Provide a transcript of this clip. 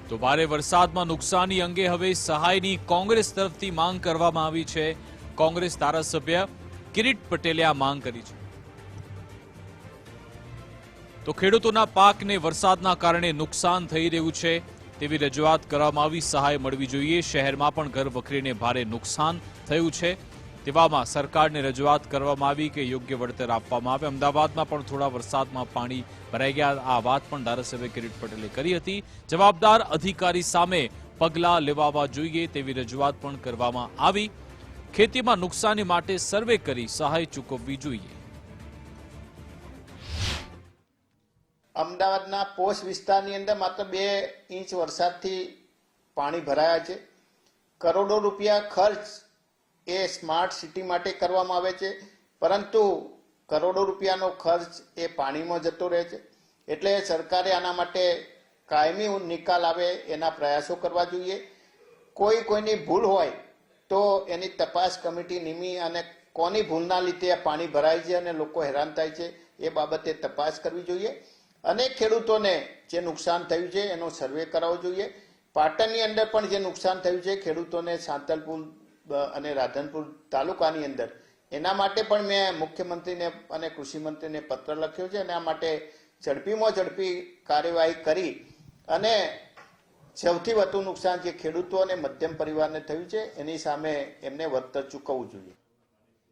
તો ભારે વરસાદમાં નુકસાની અંગે હવે સહાયની કોંગ્રેસ તરફથી માંગ કરવામાં આવી છે। કોંગ્રેસ ધારાસભ્ય કિરીટ પટેલે આ માંગ કરી છે। તો ખેડૂતોના પાકને વરસાદના કારણે નુકસાન થઈ રહ્યું છે તેવી રજૂઆત કરવામાં આવી, સહાય મળવી જોઈએ। શહેરમાં પણ ઘર વખરીને ભારે નુકસાન થયું છે, તેવામાં સરકારને રજૂઆત કરવામાં આવી કે યોગ્ય વળતર આપવામાં આવે। અમદાવાદમાં પણ થોડા વરસાદમાં પાણી ભરાઈ ગયા, આ વાત પણ ધારાસભ્ય કિરીટ પટેલે કરી હતી। જવાબદાર અધિકારી સામે પગલાં લેવા જોઈએ તેવી રજૂઆત પણ કરવામાં આવી। ખેતીમાં નુકસાની માટે સર્વે કરી સહાય ચૂકવવી જોઈએ। અમદાવાદના પોશ વિસ્તારની અંદર માત્ર 2 ઇંચ વરસાદથી પાણી ભરાયા છે। કરોડો રૂપિયા ખર્ચ એ સ્માર્ટ સિટી માટે કરવામાં આવે છે, પરંતુ કરોડો રૂપિયાનો ખર્ચ એ પાણીમાં જતો રહે છે। એટલે સરકારે આના માટે કાયમી નિકાલ આવે એના પ્રયાસો કરવા જોઈએ। કોઈની ભૂલ હોય તો એની તપાસ કમિટી નિમી અને કોની ભૂલના લીધે આ પાણી ભરાય છે અને લોકો હેરાન થાય છે એ બાબતે તપાસ કરવી જોઈએ। અને ખેડૂતોને જે નુકસાન થયું છે એનો સર્વે કરાવવો જોઈએ। પાટણની અંદર પણ જે નુકસાન થયું છે ખેડૂતોને સાંતલપુર અને રાધનપુર તાલુકાની અંદર, એના માટે પણ મેં મુખ્યમંત્રીને અને કૃષિ મંત્રીને પત્ર લખ્યો છે અને આ માટે ઝડપીમાં ઝડપી કાર્યવાહી કરી અને સૌથી વધુ નુકસાન જે ખેડૂતો અને મધ્યમ પરિવારને થયું છે એની સામે એમને વળતર ચૂકવવું જોઈએ।